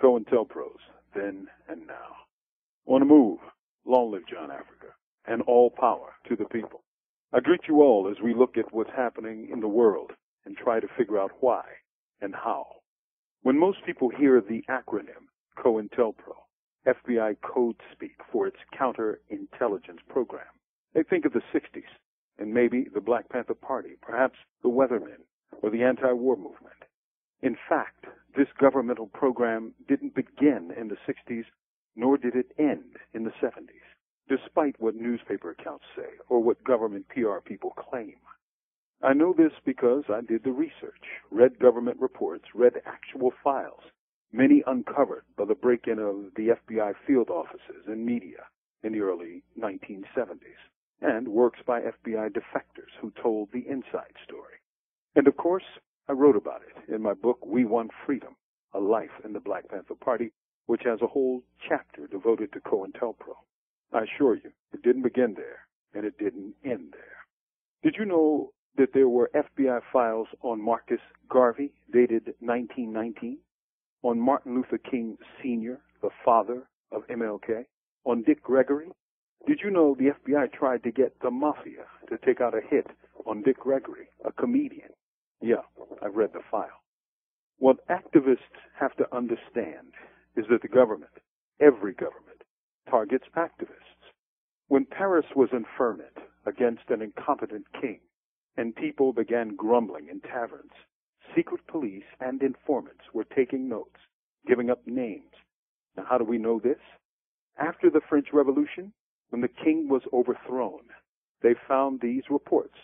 Cointelpros, then and now. On the move, long live John Africa, and all power to the people. I greet you all as we look at what's happening in the world and try to figure out why and how. When most people hear the acronym Cointelpro, FBI code speak for its counterintelligence program, they think of the 60s and maybe the Black Panther Party, perhaps the Weathermen, or the anti-war movement. In fact, this governmental program didn't begin in the 60s, nor did it end in the 70s, despite what newspaper accounts say or what government PR people claim. I know this because I did the research, read government reports, read actual files, many uncovered by the break-in of the FBI field offices and media in the early 1970s, and works by FBI defectors who told the inside story. And of course, I wrote about it in my book, We Want Freedom, A Life in the Black Panther Party, which has a whole chapter devoted to Cointelpro. I assure you, it didn't begin there, and it didn't end there. Did you know that there were FBI files on Marcus Garvey, dated 1919, on Martin Luther King Sr., the father of MLK, on Dick Gregory? Did you know the FBI tried to get the Mafia to take out a hit on Dick Gregory, a comedian? Yeah, I've read the file. What activists have to understand is that the government, every government, targets activists. When Paris was in ferment against an incompetent king, and people began grumbling in taverns, secret police and informants were taking notes, giving up names. Now, how do we know this? After the French Revolution, when the king was overthrown, they found these reports,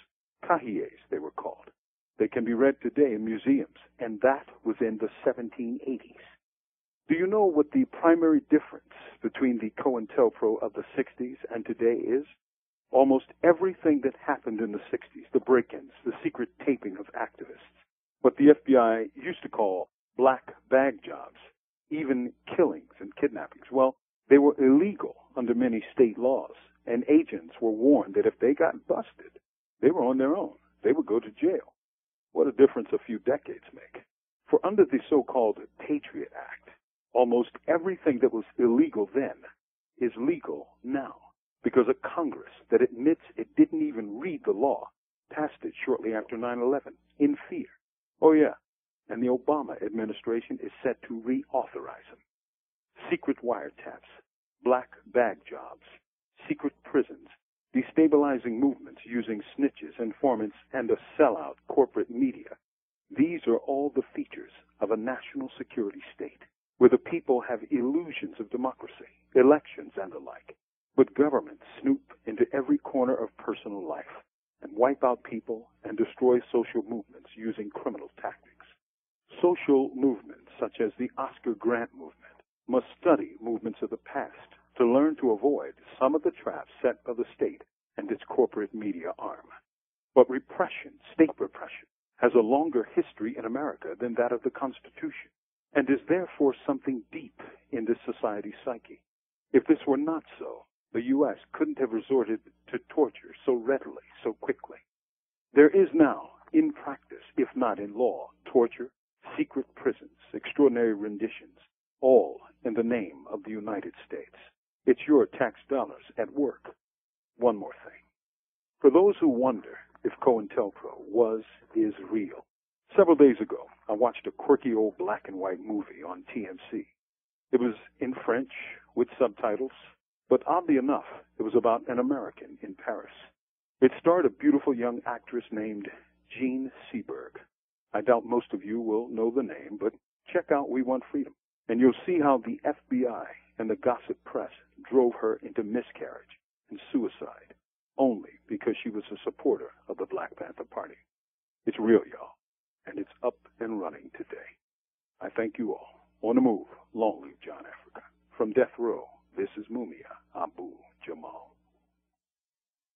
cahiers they were called. They can be read today in museums, and that was in the 1780s. Do you know what the primary difference between the Cointelpro of the 60s and today is? Almost everything that happened in the 60s, the break-ins, the secret taping of activists, what the FBI used to call black bag jobs, even killings and kidnappings, well, they were illegal under many state laws, and agents were warned that if they got busted, they were on their own. They would go to jail. What a difference a few decades make. For under the so-called Patriot Act, almost everything that was illegal then is legal now, because a Congress that admits it didn't even read the law passed it shortly after 9/11 in fear. Oh yeah, and the Obama administration is set to reauthorize them. Secret wiretaps, black bag jobs, secret prisons, destabilizing movements using snitches, informants, and a sellout corporate media. These are all the features of a national security state, where the people have illusions of democracy, elections, and the like. But governments snoop into every corner of personal life and wipe out people and destroy social movements using criminal tactics. Social movements, such as the Oscar Grant movement, must study movements of the past to learn to avoid some of the traps set by the state and its corporate media arm. But repression, state repression, has a longer history in America than that of the Constitution, and is therefore something deep in this society's psyche. If this were not so, the U.S. couldn't have resorted to torture so readily, so quickly. There is now, in practice, if not in law, torture, secret prisons, extraordinary renditions, all in the name of the United States. It's your tax dollars at work. One more thing. For those who wonder if Cointelpro is real, several days ago, I watched a quirky old black and white movie on TMC. It was in French with subtitles, but oddly enough, it was about an American in Paris. It starred a beautiful young actress named Jean Seberg. I doubt most of you will know the name, but check out We Want Freedom, and you'll see how the FBI and the gossip press drove her into miscarriage and suicide only because she was a supporter of the Black Panther Party. It's real, y'all, and it's up and running today. I thank you all. On the move, long live John Africa. From death row, this is Mumia, Abu Jamal.